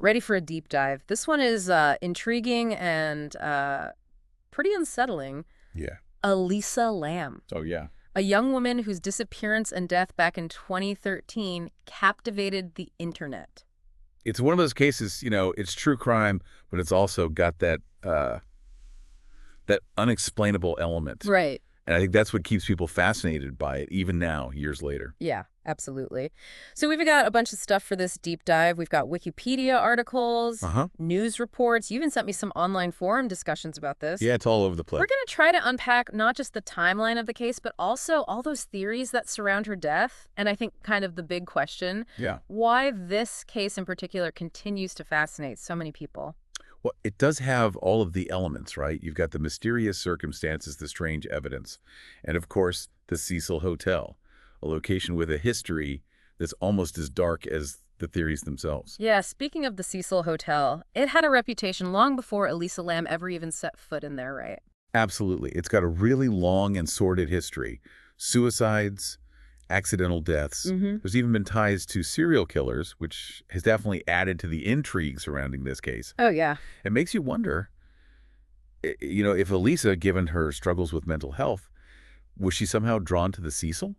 Ready for a deep dive. This one is intriguing and pretty unsettling. Yeah. Elisa Lam, Oh, yeah. a young woman whose disappearance and death back in 2013 captivated the internet. It's one of those cases, it's true crime, but it's also got that unexplainable element. Right. And I think that's what keeps people fascinated by it, even now, years later. Yeah, absolutely. So we've got a bunch of stuff for this deep dive. We've got Wikipedia articles, news reports. You even sent me some online forum discussions about this. Yeah, it's all over the place. We're going to try to unpack not just the timeline of the case, but also all those theories that surround her death. And I think kind of the big question, why this case in particular continues to fascinate so many people. Well, it does have all of the elements, right? You've got the mysterious circumstances, the strange evidence, and of course, the Cecil Hotel, a location with a history that's almost as dark as the theories themselves. Yeah, speaking of the Cecil Hotel, it had a reputation long before Elisa Lam ever even set foot in there, right? Absolutely. It's got a really long and sordid history. Suicides, accidental deaths. There's even been ties to serial killers, which has definitely added to the intrigue surrounding this case. Oh, yeah. It makes you wonder, if Elisa, given her struggles with mental health, was she somehow drawn to the Cecil?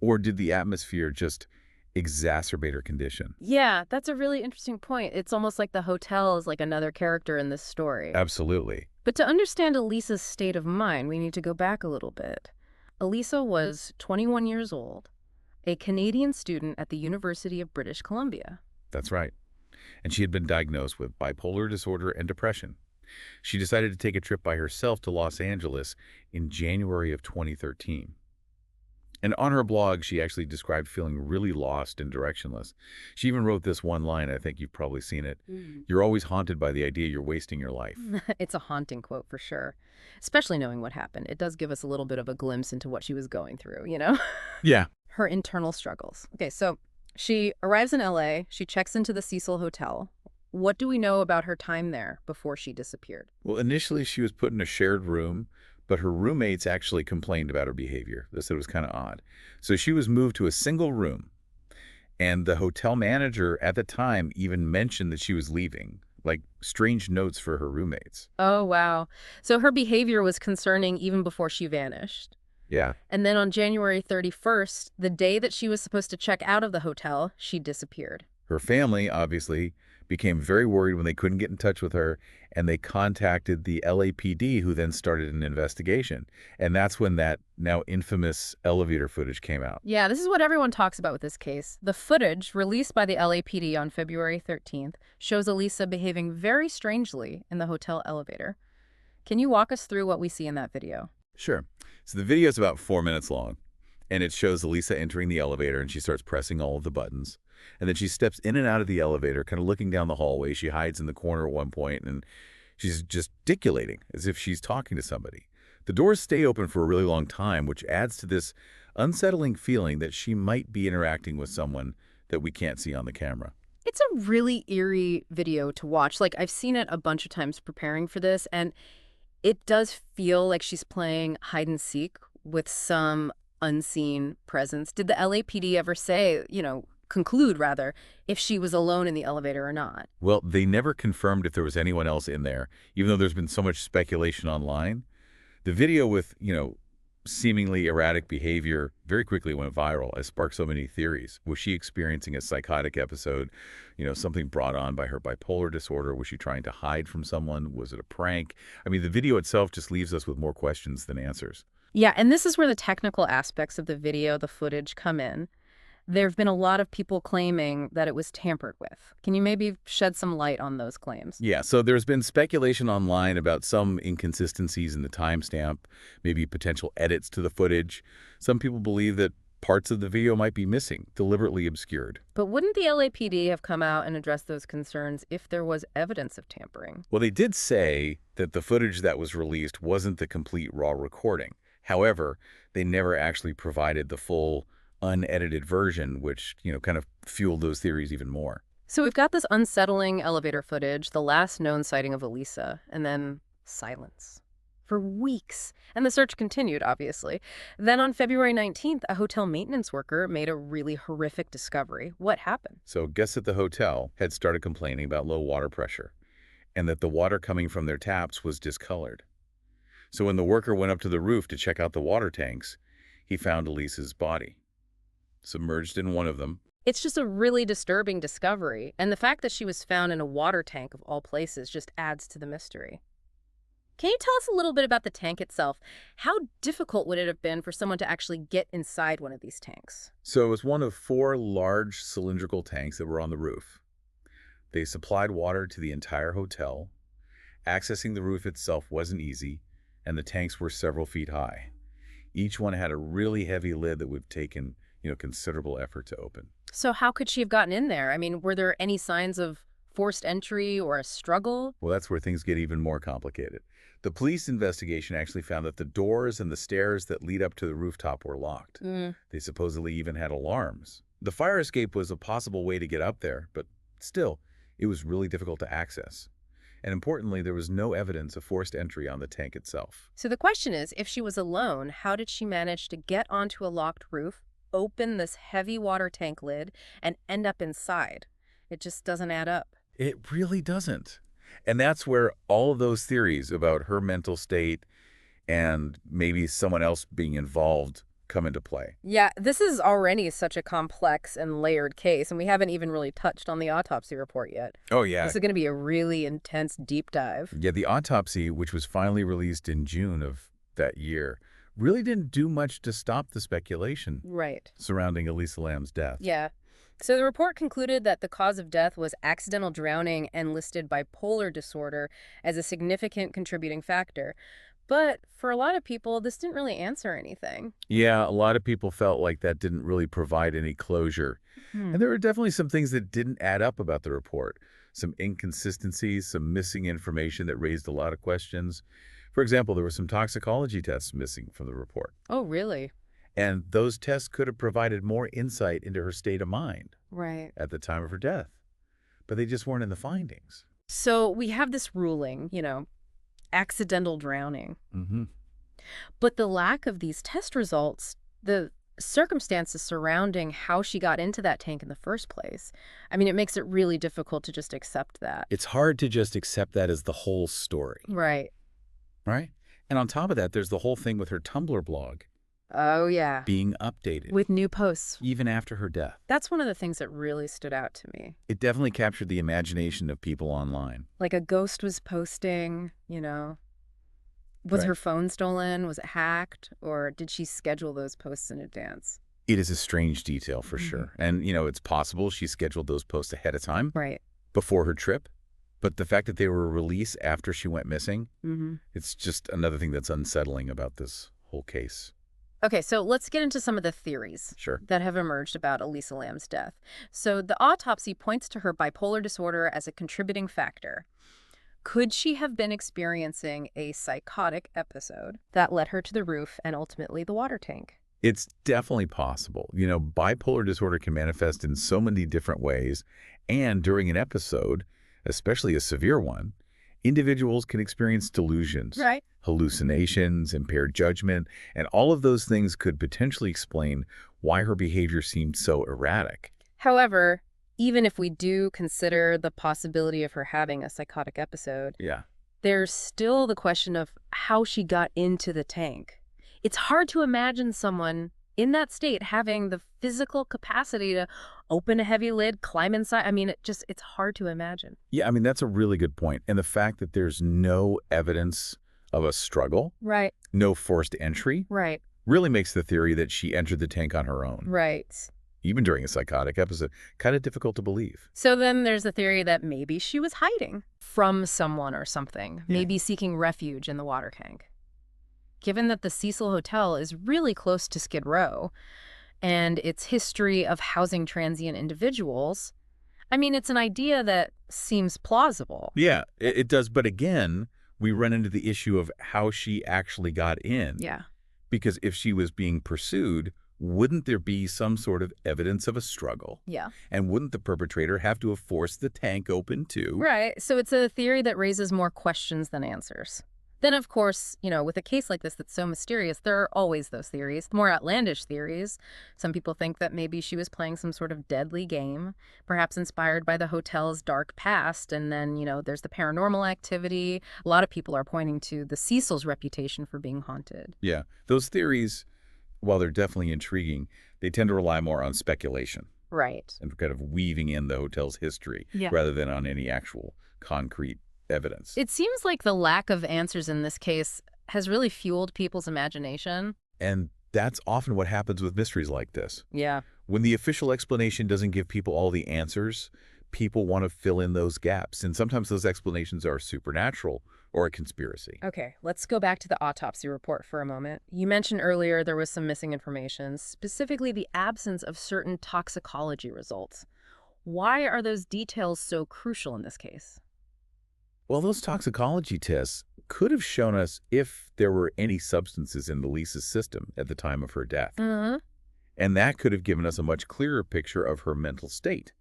Or did the atmosphere just exacerbate her condition? Yeah, that's a really interesting point. It's almost like the hotel is like another character in this story. Absolutely. But to understand Elisa's state of mind, we need to go back a little bit. Elisa was 21 years old, a Canadian student at the University of British Columbia. That's right. And she had been diagnosed with bipolar disorder and depression. She decided to take a trip by herself to Los Angeles in January of 2013. And on her blog, she actually described feeling really lost and directionless. She even wrote this one line, I think you've probably seen it. You're always haunted by the idea you're wasting your life. It's a haunting quote for sure, especially knowing what happened. It does give us a little bit of a glimpse into what she was going through, Yeah. Her internal struggles. Okay, so she arrives in LA. She checks into the Cecil Hotel. What do we know about her time there before she disappeared? Well, initially she was put in a shared room, but her roommates actually complained about her behavior. They said it was kind of odd. So she was moved to a single room, and the hotel manager at the time even mentioned that she was leaving, like strange notes for her roommates. Oh, wow. So her behavior was concerning even before she vanished. Yeah. And then on January 31st, the day that she was supposed to check out of the hotel, she disappeared. Her family, obviously, became very worried when they couldn't get in touch with her, and they contacted the LAPD, who then started an investigation. And that's when that now infamous elevator footage came out. Yeah, this is what everyone talks about with this case. The footage, released by the LAPD on February 13th, shows Elisa behaving very strangely in the hotel elevator. Can you walk us through what we see in that video? Sure. So the video is about 4 minutes long, and it shows Elisa entering the elevator, and she starts pressing all of the buttons. And then she steps in and out of the elevator, kind of looking down the hallway. She hides in the corner at one point, and she's gesticulating as if she's talking to somebody. The doors stay open for a really long time, which adds to this unsettling feeling that she might be interacting with someone that we can't see on the camera. It's a really eerie video to watch. Like, I've seen it a bunch of times preparing for this, and it does feel like she's playing hide and seek with some unseen presence. Did the LAPD ever say, conclude rather, if she was alone in the elevator or not? Well, they never confirmed if there was anyone else in there, even though there's been so much speculation online. The video with, seemingly erratic behavior very quickly went viral, as sparked so many theories. Was she experiencing a psychotic episode, something brought on by her bipolar disorder? Was she trying to hide from someone? Was it a prank? I mean, the video itself just leaves us with more questions than answers. Yeah, and this is where the technical aspects of the video, the footage, come in. There have been a lot of people claiming that it was tampered with. Can you maybe shed some light on those claims? Yeah, so there's been speculation online about some inconsistencies in the timestamp, maybe potential edits to the footage. Some people believe that parts of the video might be missing, deliberately obscured. But wouldn't the LAPD have come out and addressed those concerns if there was evidence of tampering? Well, they did say that the footage that was released wasn't the complete raw recording. However, they never actually provided the full unedited version, which, kind of fueled those theories even more. So we've got this unsettling elevator footage, the last known sighting of Elisa, and then silence. for weeks. And the search continued, obviously. Then on February 19th, a hotel maintenance worker made a really horrific discovery. What happened? So guests at the hotel had started complaining about low water pressure and that the water coming from their taps was discolored. So when the worker went up to the roof to check out the water tanks, he found Elisa's body, submerged in one of them. It's just a really disturbing discovery, and the fact that she was found in a water tank of all places just adds to the mystery. Can you tell us a little bit about the tank itself? How difficult would it have been for someone to actually get inside one of these tanks? So it was one of 4 large cylindrical tanks that were on the roof. They supplied water to the entire hotel. Accessing the roof itself wasn't easy, and the tanks were several feet high. Each one had a really heavy lid that would have taken, considerable effort to open. So how could she have gotten in there? I mean, were there any signs of forced entry or a struggle? Well, that's where things get even more complicated. The police investigation actually found that the doors and the stairs that lead up to the rooftop were locked. They supposedly even had alarms. The fire escape was a possible way to get up there, but still, it was really difficult to access. And importantly, there was no evidence of forced entry on the tank itself. So the question is, if she was alone, how did she manage to get onto a locked roof, open this heavy water tank lid, and end up inside? It just doesn't add up. It really doesn't. And that's where all of those theories about her mental state and maybe someone else being involved come into play. Yeah, this is already such a complex and layered case, and we haven't even really touched on the autopsy report yet. Oh, yeah. This is going to be a really intense deep dive. Yeah, the autopsy, which was finally released in June of that year, really didn't do much to stop the speculation Right. surrounding Elisa Lam's death. Yeah. So the report concluded that the cause of death was accidental drowning and listed bipolar disorder as a significant contributing factor. But for a lot of people, this didn't really answer anything. Yeah, a lot of people felt like that didn't really provide any closure. And there were definitely some things that didn't add up about the report. Some inconsistencies, some missing information that raised a lot of questions. For example, there were some toxicology tests missing from the report. Oh, really? And those tests could have provided more insight into her state of mind Right. at the time of her death. But they just weren't in the findings. So we have this ruling, accidental drowning. Mm-hmm. But the lack of these test results, the circumstances surrounding how she got into that tank in the first place, I mean, it makes it really difficult to just accept that. It's hard to just accept that as the whole story. Right. Right? And on top of that, there's the whole thing with her Tumblr blog Oh, yeah. being updated, With new posts. even after her death. That's one of the things that really stood out to me. It definitely captured the imagination of people online. Like a ghost was posting, Was Right. her phone stolen? Was it hacked? Or did she schedule those posts in advance? It is a strange detail for sure. And, it's possible she scheduled those posts ahead of time Right. before her trip. But the fact that they were released after she went missing, it's just another thing that's unsettling about this whole case. Okay, so let's get into some of the theories Sure. that have emerged about Elisa Lam's death. So the autopsy points to her bipolar disorder as a contributing factor. Could she have been experiencing a psychotic episode that led her to the roof and ultimately the water tank? It's definitely possible. Bipolar disorder can manifest in so many different ways. And during an episode, especially a severe one, individuals can experience delusions, Right. hallucinations, impaired judgment, and all of those things could potentially explain why her behavior seemed so erratic. However, even if we do consider the possibility of her having a psychotic episode, Yeah. there's still the question of how she got into the tank. It's hard to imagine someone in that state having the physical capacity to open a heavy lid, climb inside. I mean, it's hard to imagine. Yeah, that's a really good point. And the fact that there's no evidence of a struggle, Right, no forced entry, right, really makes the theory that she entered the tank on her own, right. even during a psychotic episode, kind of difficult to believe. So then there's the theory that maybe she was hiding from someone or something, Yeah. maybe seeking refuge in the water tank. Given that the Cecil Hotel is really close to Skid Row and its history of housing transient individuals, I mean, it's an idea that seems plausible. Yeah, it does. But again, we run into the issue of how she actually got in. Yeah. Because if she was being pursued, wouldn't there be some sort of evidence of a struggle? Yeah. And wouldn't the perpetrator have to have forced the tank open too? Right. So it's a theory that raises more questions than answers. Then, of course, with a case like this that's so mysterious, there are always those theories, more outlandish theories. Some people think that maybe she was playing some sort of deadly game, perhaps inspired by the hotel's dark past. And then, there's the paranormal activity. A lot of people are pointing to the Cecil's reputation for being haunted. Yeah, those theories, while they're definitely intriguing, they tend to rely more on speculation Right. and kind of weaving in the hotel's history Yeah. rather than on any actual concrete evidence. It seems like the lack of answers in this case has really fueled people's imagination. And that's often what happens with mysteries like this. Yeah. When the official explanation doesn't give people all the answers, people want to fill in those gaps. And sometimes those explanations are supernatural or a conspiracy. Okay, let's go back to the autopsy report for a moment. You mentioned earlier there was some missing information, specifically the absence of certain toxicology results. Why are those details so crucial in this case? Well, those toxicology tests could have shown us if there were any substances in Lisa's system at the time of her death. Uh-huh. And that could have given us a much clearer picture of her mental state.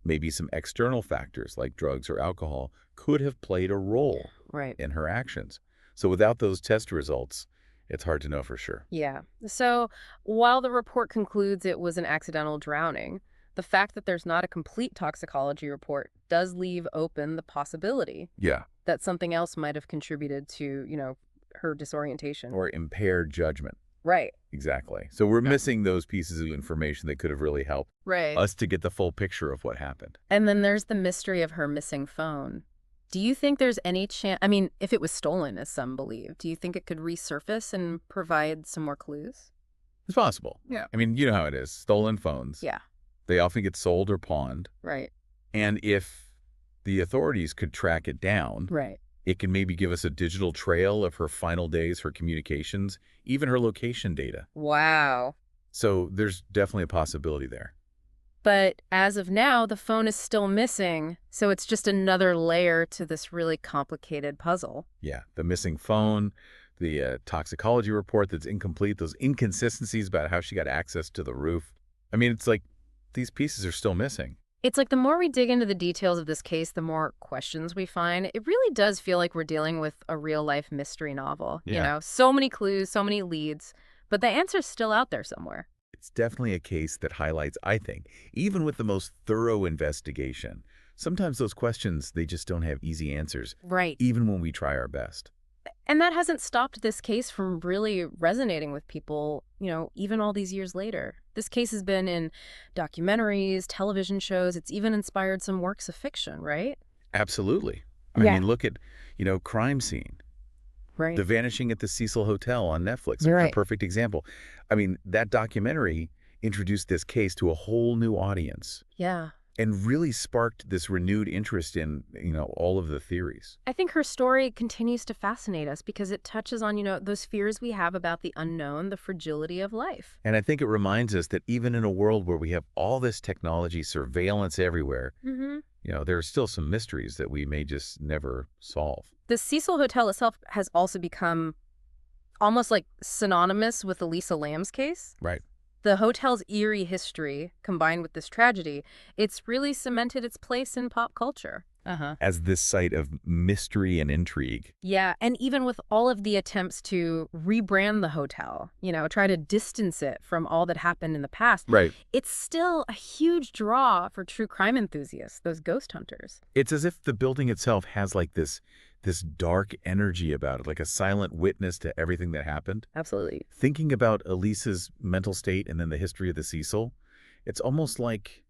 Maybe some external factors like drugs or alcohol could have played a role Right. in her actions. So without those test results, it's hard to know for sure. Yeah. So while the report concludes it was an accidental drowning, the fact that there's not a complete toxicology report does leave open the possibility Yeah. that something else might have contributed to, her disorientation. Or impaired judgment. Right. Exactly. So we're Yeah. missing those pieces of information that could have really helped Right. us to get the full picture of what happened. And then there's the mystery of her missing phone. Do you think there's any chance, I mean, if it was stolen, as some believe, do you think it could resurface and provide some more clues? It's possible. Yeah. I mean, you know how it is. Stolen phones. Yeah. They often get sold or pawned. Right. And if the authorities could track it down, Right. it can maybe give us a digital trail of her final days, her communications, even her location data. Wow. So there's definitely a possibility there. But as of now, the phone is still missing, so it's just another layer to this really complicated puzzle. Yeah, the missing phone, the toxicology report that's incomplete, those inconsistencies about how she got access to the roof. I mean, it's like these pieces are still missing. It's like the more we dig into the details of this case, the more questions we find. It really does feel like we're dealing with a real-life mystery novel. Yeah. So many clues, so many leads, but the answer's still out there somewhere. It's definitely a case that highlights, I think, even with the most thorough investigation, sometimes those questions, they just don't have easy answers, Right. even when we try our best. And that hasn't stopped this case from really resonating with people, even all these years later. This case has been in documentaries, television shows. It's even inspired some works of fiction, right? Absolutely. I Yeah. mean, look at, Crime Scene. Right. The Vanishing at the Cecil Hotel on Netflix. You're A right. perfect example. I mean, that documentary introduced this case to a whole new audience Yeah. and really sparked this renewed interest in, all of the theories. I think her story continues to fascinate us because it touches on, those fears we have about the unknown, the fragility of life. And I think it reminds us that even in a world where we have all this technology, surveillance everywhere, Mm-hmm. there are still some mysteries that we may just never solve. The Cecil Hotel itself has also become almost like synonymous with Elisa Lam's case. Right. The hotel's eerie history, combined with this tragedy, it's really cemented its place in pop culture. Uh-huh. As this site of mystery and intrigue. Yeah, and even with all of the attempts to rebrand the hotel, try to distance it from all that happened in the past, Right. it's still a huge draw for true crime enthusiasts, those ghost hunters. It's as if the building itself has like this dark energy about it, like a silent witness to everything that happened. Absolutely. Thinking about Elisa's mental state and then the history of the Cecil, it's almost like,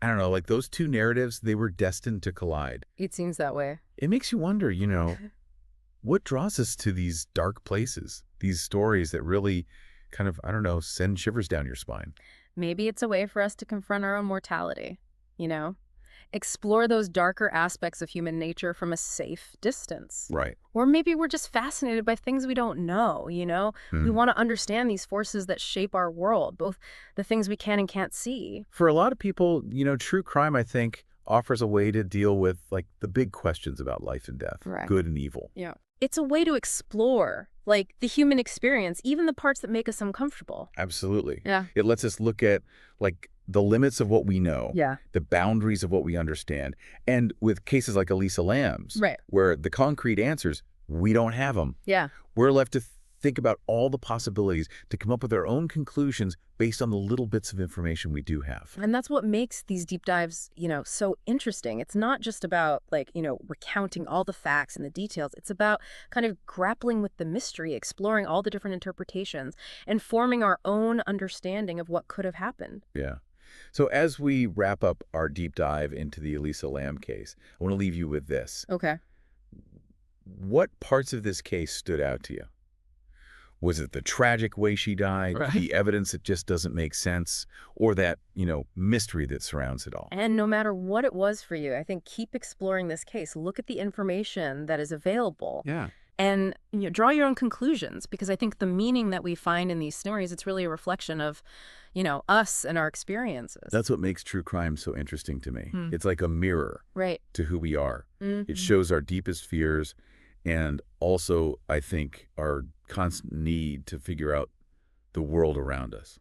I don't know, like those two narratives, they were destined to collide. It seems that way. It makes you wonder, what draws us to these dark places, these stories that really kind of, I don't know, send shivers down your spine. Maybe it's a way for us to confront our own mortality, explore those darker aspects of human nature from a safe distance. Right. Or maybe we're just fascinated by things we don't know, We want to understand these forces that shape our world, both the things we can and can't see. For a lot of people, true crime, I think, offers a way to deal with like the big questions about life and death, Right. good and evil. Yeah. It's a way to explore, like, the human experience, even the parts that make us uncomfortable. Absolutely. Yeah. It lets us look at like the limits of what we know, Yeah. the boundaries of what we understand. And with cases like Elisa Lam's, Right. where the concrete answers We don't have them. Yeah. We're left to think about all the possibilities, to come up with our own conclusions based on the little bits of information we do have. And that's what makes these deep dives, so interesting. It's not just about recounting all the facts and the details. It's about kind of grappling with the mystery, exploring all the different interpretations, and forming our own understanding of what could have happened. Yeah. So as we wrap up our deep dive into the Elisa Lam case, I want to leave you with this. Okay. What parts of this case stood out to you? Was it the tragic way she died, Right. the evidence that just doesn't make sense, or that, mystery that surrounds it all? And no matter what it was for you, I think keep exploring this case. Look at the information that is available. Yeah. And draw your own conclusions, because I think the meaning that we find in these stories, it's really a reflection of, us and our experiences. That's what makes true crime so interesting to me. Hmm. It's like a mirror Right. to who we are. Mhm. It shows our deepest fears and also, I think, our constant need to figure out the world around us.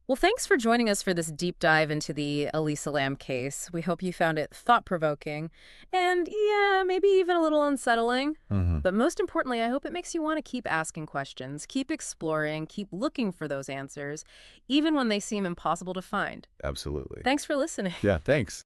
Well, thanks for joining us for this deep dive into the Elisa Lam case. We hope you found it thought-provoking and, yeah, maybe even a little unsettling. But most importantly, I hope it makes you want to keep asking questions, keep exploring, keep looking for those answers, even when they seem impossible to find. Absolutely. Thanks for listening. Yeah, thanks.